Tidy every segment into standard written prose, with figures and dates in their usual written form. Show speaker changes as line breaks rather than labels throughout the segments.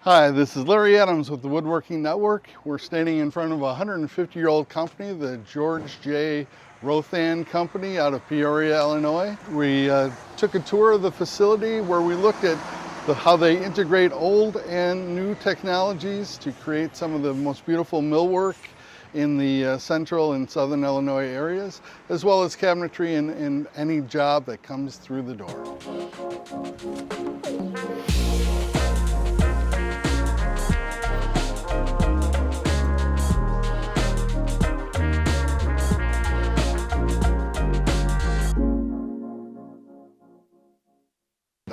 Hi, this is Larry Adams with the Woodworking Network. We're standing in front of a 150-year-old company, the George J. Rothan Company out of Peoria, Illinois. We took a tour of the facility where we looked at how they integrate old and new technologies to create some of the most beautiful millwork in the central and southern Illinois areas, as well as cabinetry in any job that comes through the door.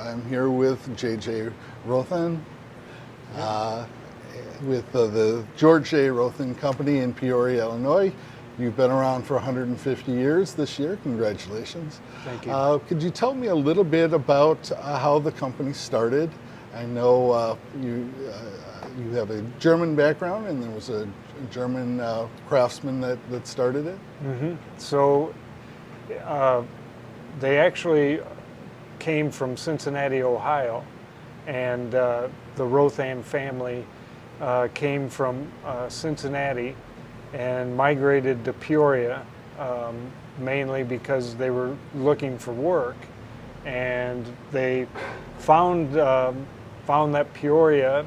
I'm here with J.J. Rothan, with the George J. Rothan Company in Peoria, Illinois. You've been around for 150 years this year. Congratulations.
Thank you.
Could you tell me a little bit about how the company started? I know you have a German background, and there was a German craftsman that started it.
Mm-hmm. So they actually came from Cincinnati, Ohio, and the Rothan family came from Cincinnati and migrated to Peoria, mainly because they were looking for work, and they found that Peoria,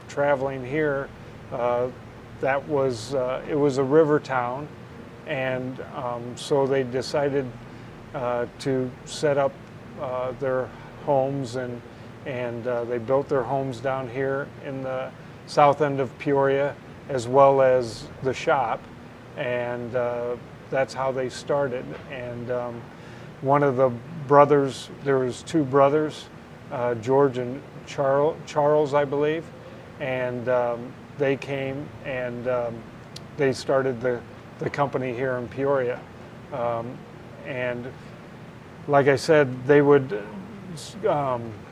traveling here, it was a river town, and so they decided to set up their homes, and they built their homes down here in the south end of Peoria, as well as the shop, and that's how they started. And one of the brothers, there was two brothers, George and Charles, I believe, and they came and they started the company here in Peoria. And like I said, they would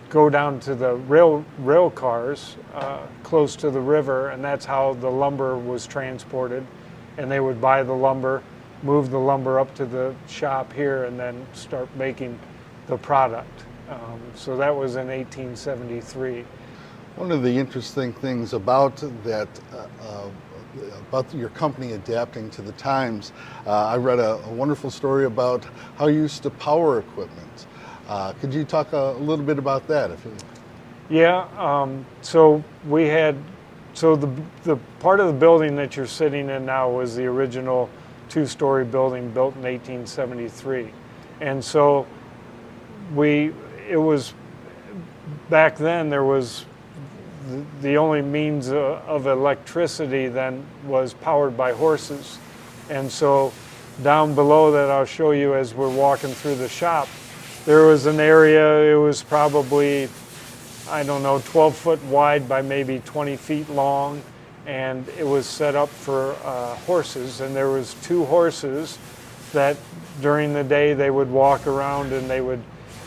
go down to the rail cars close to the river, and that's how the lumber was transported. And they would buy the lumber, move the lumber up to the shop here, and then start making the product. So that was in 1873.
One of the interesting things about that, about your company adapting to the times, I read a wonderful story about how you used to power equipment. Could you talk a little bit about that?
Yeah, so we had, the part of the building that you're sitting in now was the original two-story building built in 1873. And so it was, back then there was, the only means of electricity then was powered by horses. And so down below that, I'll show you as we're walking through the shop, there was an area, it was probably, I don't know, 12 foot wide by maybe 20 feet long, and it was set up for horses. And there was two horses that during the day they would walk around, and they'd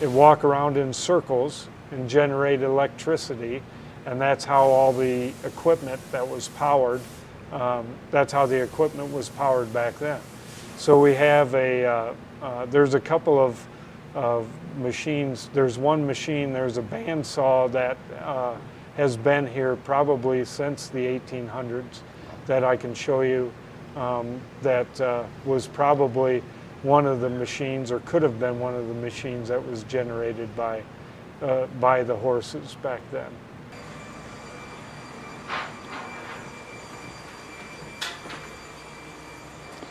walk around in circles and generate electricity. And that's how all the equipment that was powered, that's how the equipment was powered back then. So we have there's a couple of machines. There's one machine, there's a bandsaw that has been here probably since the 1800s that I can show you, that was probably one of the machines, or could have been one of the machines that was generated by the horses back then.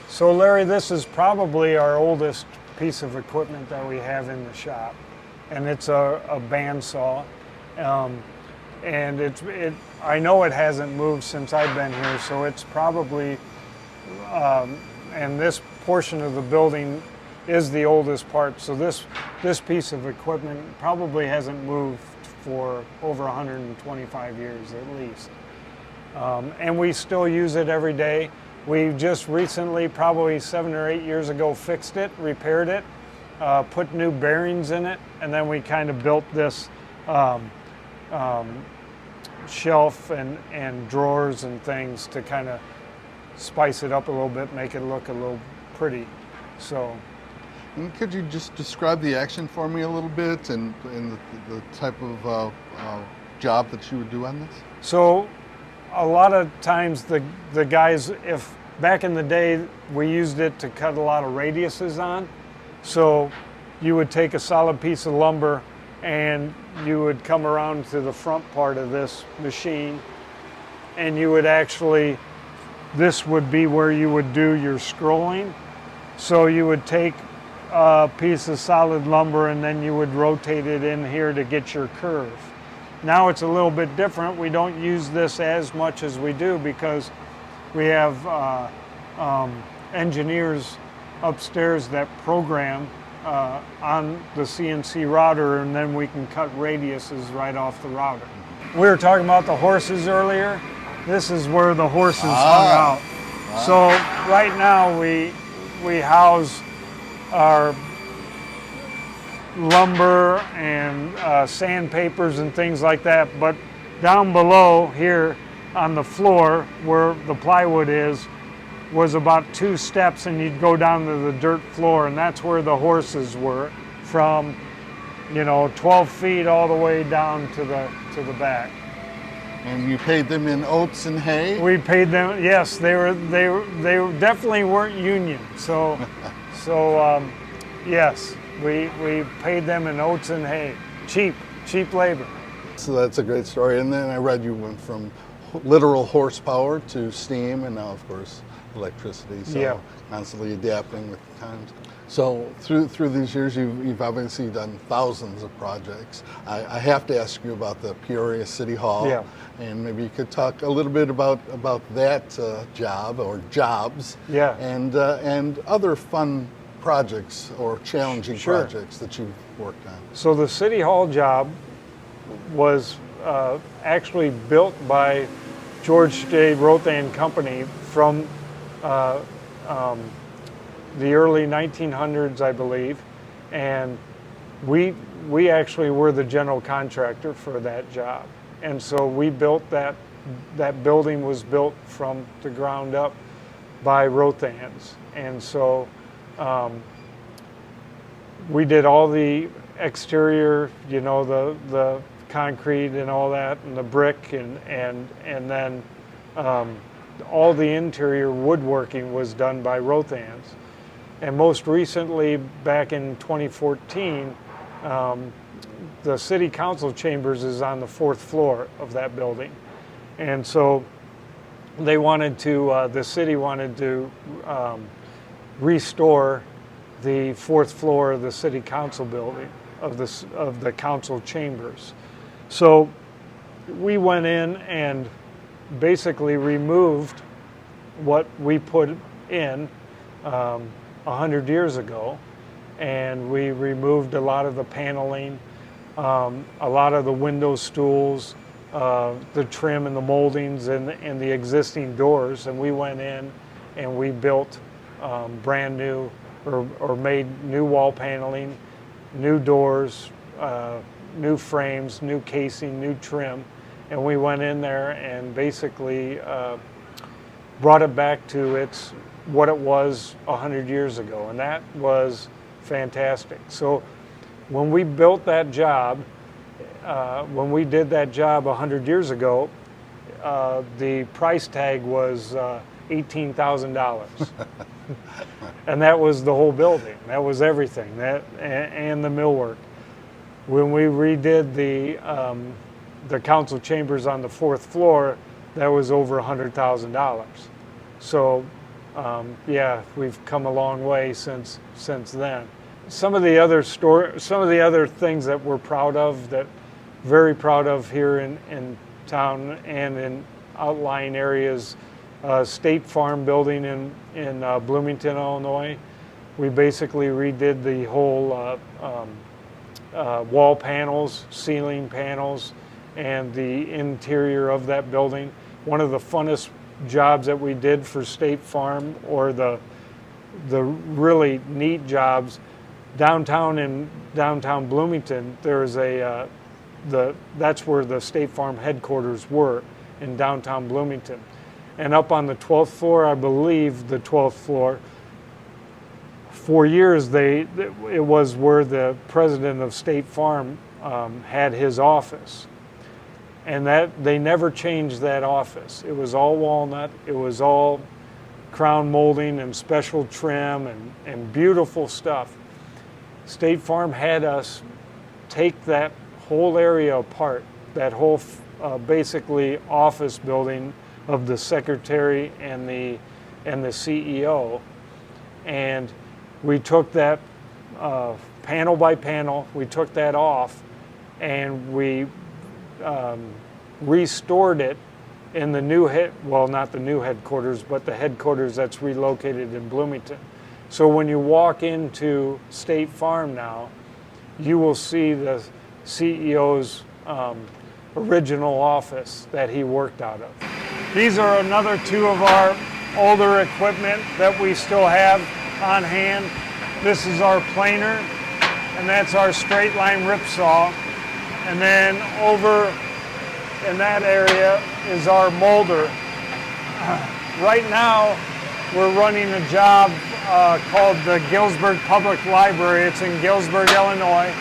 So Larry, this is probably our oldest piece of equipment that we have in the shop, and it's a bandsaw, and I know it hasn't moved since I've been here, so it's probably, and this portion of the building is the oldest part, so this piece of equipment probably hasn't moved for over 125 years at least, and we still use it every day. We just recently, probably 7 or 8 years ago, fixed it, repaired it, put new bearings in it, and then we kind of built this shelf and drawers and things to kind of spice it up a little bit, make it look a little pretty. So
And could you just describe the action for me a little bit, and the type of job that you would do on this?
So a lot of times the guys, if back in the day, we used it to cut a lot of radiuses on. So you would take a solid piece of lumber and you would come around to the front part of this machine, and you would actually, this would be where you would do your scrolling. So you would take a piece of solid lumber and then you would rotate it in here to get your curve. Now it's a little bit different. We don't use this as much as we do because we have engineers upstairs that program on the CNC router, and then we can cut radiuses right off the router. We were talking about the horses earlier. This is where the horses hung out. So right now we house our lumber and sandpapers and things like that, but down below here on the floor where the plywood is was about 2 steps, and you'd go down to the dirt floor, and that's where the horses were, from 12 feet all the way down to the back.
And you paid them in oats and hay?
We paid them, yes. They definitely weren't union. So yes, we paid them in oats and hay. Cheap labor.
So that's a great story. And then I read you went from literal horsepower to steam, and now of course electricity. So
yeah.
Constantly adapting with the times. So through these years, you've obviously done thousands of projects. I have to ask you about the Peoria City Hall.
Yeah.
And maybe you could talk a little bit about that job or jobs.
Yeah.
And other fun projects or challenging
Sure.
projects that you've worked on.
So the City Hall job was actually built by George J. Rothan Company from the early 1900s, I believe, and we actually were the general contractor for that job. And so we built that building was built from the ground up by Rothans. And so we did all the exterior, the concrete and all that, and the brick, and then all the interior woodworking was done by Rothans. And most recently, back in 2014, the city council chambers is on the 4th floor of that building. And so they wanted to, the city wanted to restore the 4th floor of the city council building, of the council chambers. So we went in and basically removed what we put in 100 years ago, and we removed a lot of the paneling, a lot of the window stools, the trim and the moldings and the existing doors, and we went in and we built brand new or made new wall paneling, new doors, new frames, new casing, new trim, and we went in there and basically brought it back to what it was 100 years ago, and that was fantastic. So when we built that job, when we did that job 100 years ago, the price tag was $18,000. And that was the whole building. That was everything, and the millwork. When we redid the council chambers on the 4th floor, that was over $100,000. So yeah, we've come a long way since then. Some of the other things that we're proud of, very proud of here in town and in outlying areas, State Farm building in Bloomington, Illinois. We basically redid the whole wall panels, ceiling panels, and the interior of that building. One of the funnest jobs that we did for State Farm, or the really neat jobs, in downtown Bloomington, there's that's where the State Farm headquarters were, in downtown Bloomington. And up on the 12th floor, I believe the 12th floor, for years it was where the president of State Farm had his office. And that they never changed that office. It was all walnut. It was all crown molding and special trim and beautiful stuff. State Farm had us take that whole area apart, that whole basically office building of the secretary and the CEO, and we took that panel by panel, we took that off, and we restored it in the new not the new headquarters, but the headquarters that's relocated in Bloomington. So when you walk into State Farm now, you will see the CEO's original office that he worked out of. These are another two of our older equipment that we still have on hand. This is our planer, and that's our straight line rip saw. And then over in that area is our molder. Right now, we're running a job called the Galesburg Public Library. It's in Galesburg, Illinois.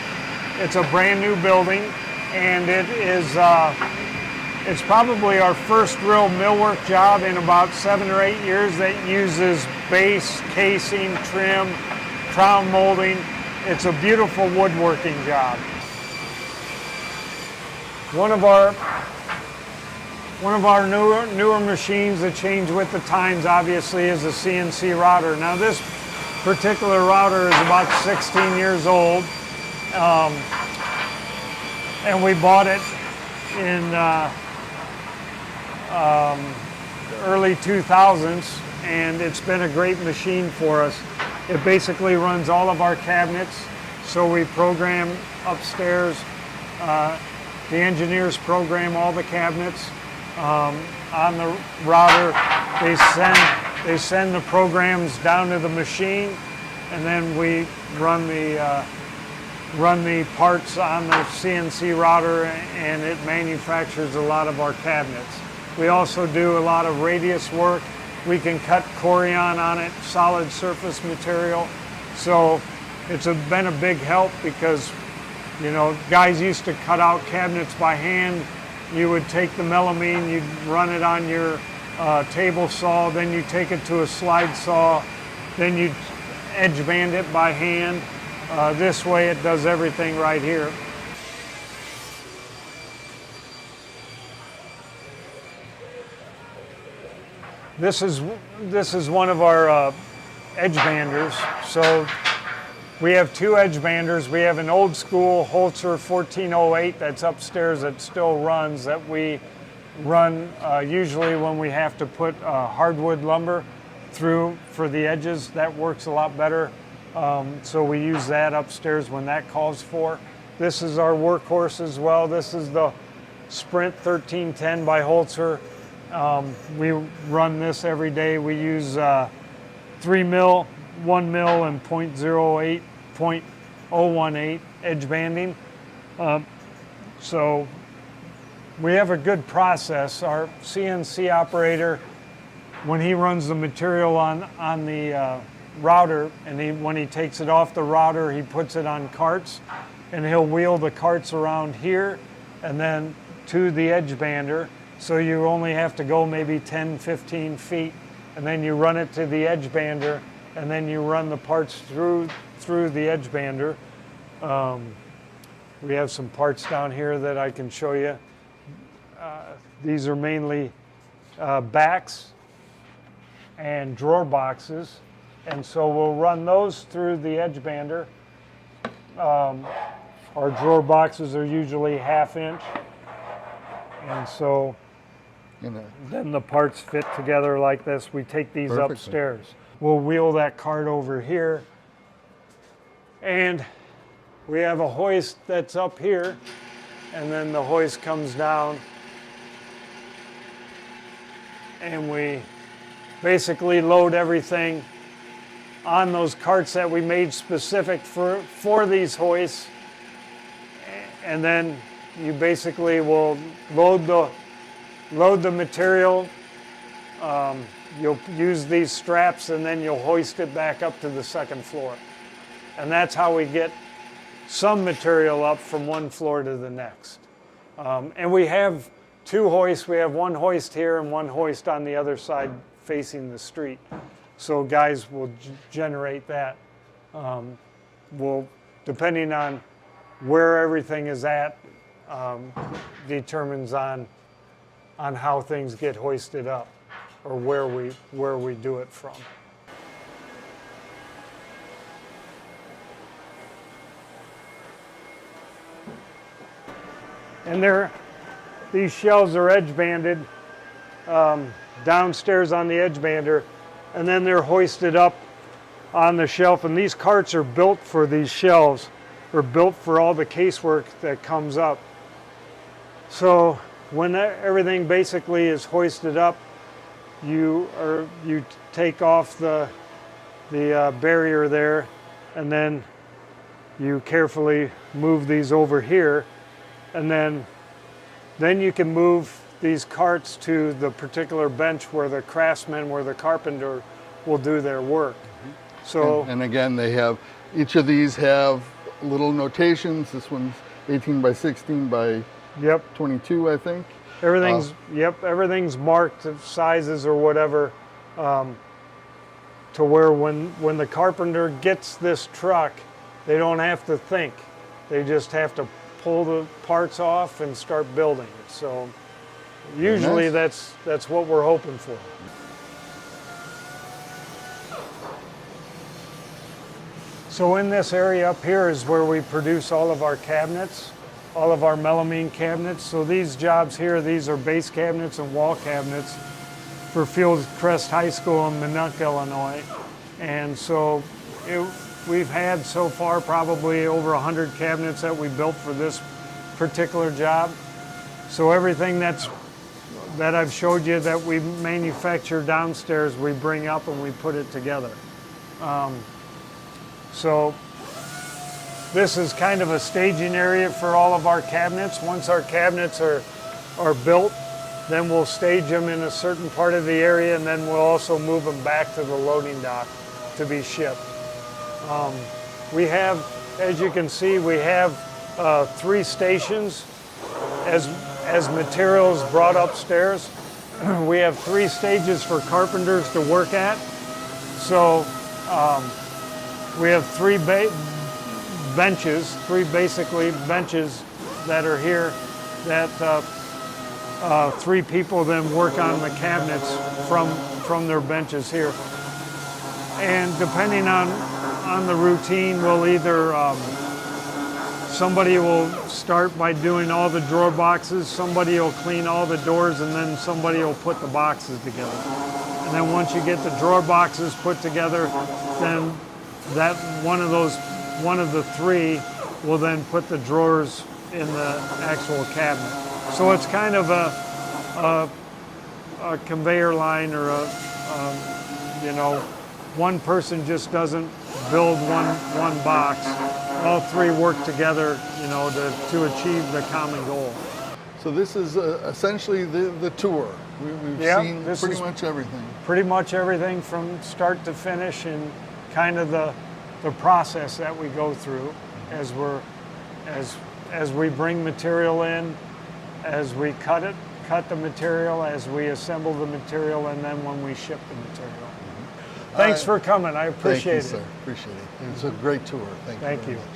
It's a brand new building, and it is it's probably our first real millwork job in about 7 or 8 years that uses base, casing, trim, crown molding. It's a beautiful woodworking job. One of our newer machines that change with the times, obviously, is the CNC router. Now this particular router is about 16 years old, and we bought it in early 2000s, and it's been a great machine for us. It basically runs all of our cabinets, so we program upstairs. The engineers program all the cabinets. On the router, they send the programs down to the machine, and then we run the parts on the CNC router, and it manufactures a lot of our cabinets. We also do a lot of radius work. We can cut Corian on it, solid surface material. So it's been a big help because, you know, guys used to cut out cabinets by hand. You would take the melamine, you'd run it on your table saw, then you take it to a slide saw, then you'd edge band it by hand. This way it does everything right here. This is one of our edge banders. So we have two edge banders. We have an old school Holzer 1408 that's upstairs that still runs, that we run usually when we have to put hardwood lumber through for the edges. That works a lot better. So we use that upstairs when that calls for. This is our workhorse as well. This is the Sprint 1310 by Holzer. We run this every day. We use 3 mil, 1 mil, and 0.08, 0.018 edge banding. So we have a good process. Our CNC operator, when he runs the material on the router, and when he takes it off the router, he puts it on carts, and he'll wheel the carts around here and then to the edge bander. So you only have to go maybe 10, 15 feet, and then you run it to the edge bander, and then you run the parts through the edge bander. We have some parts down here that I can show you. These are mainly backs and drawer boxes, and so we'll run those through the edge bander. Our drawer boxes are usually 1/2 inch, and so then the parts fit together like this. We take these
Perfectly.
upstairs. We'll wheel that cart over here, and we have a hoist that's up here, and then the hoist comes down, and we basically load everything on those carts that we made specific for these hoists, and then you basically will load the material. You'll use these straps, and then you'll hoist it back up to the second floor. And that's how we get some material up from one floor to the next. And we have two hoists. We have one hoist here and one hoist on the other side facing the street. So guys will generate that. Will, depending on where everything is at, determines on how things get hoisted up or where we do it from. And these shelves are edge banded downstairs on the edge bander, and then they're hoisted up on the shelf. And these carts are built for these shelves, or built for all the casework that comes up. So when everything basically is hoisted up, you take off the barrier there, and then you carefully move these over here, and then you can move these carts to the particular bench where the craftsman, where the carpenter will do their work. So
and again, each of these have little notations. This one's 18 by 16 by 22, I think.
Everything's marked sizes or whatever, to where when the carpenter gets this truck, they don't have to think. They just have to pull the parts off and start building it. So usually that's what we're hoping for. So in this area up here is where we produce all of our cabinets, all of our melamine cabinets. So these jobs here, these are base cabinets and wall cabinets for Fieldcrest High School in Minot, Illinois. And so we've had so far probably over 100 cabinets that we built for this particular job. So everything that I've showed you that we manufacture downstairs, we bring up and we put it together. So this is kind of a staging area for all of our cabinets. Once our cabinets are built, then we'll stage them in a certain part of the area, and then we'll also move them back to the loading dock to be shipped. We have, as you can see, we have 3 stations as materials brought upstairs. We have 3 stages for carpenters to work at. So we have 3 benches, 3 basically benches that are here that 3 people then work on the cabinets from their benches here. And depending on the routine, we'll either somebody will start by doing all the drawer boxes, somebody will clean all the doors, and then somebody will put the boxes together. And then once you get the drawer boxes put together, then that one of the 3 will then put the drawers in the actual cabinet. So it's kind of a conveyor line, or one person just doesn't build one box. All 3 work together, to achieve the common goal.
So this is essentially the tour. We've seen pretty much everything.
Pretty much everything from start to finish, and kind of the process that we go through as we bring material in, as we cut the material, as we assemble the material, and then when we ship the material. Thanks for coming. I appreciate it.
Thank you, sir. Appreciate it. It's a great tour. Thank you very much.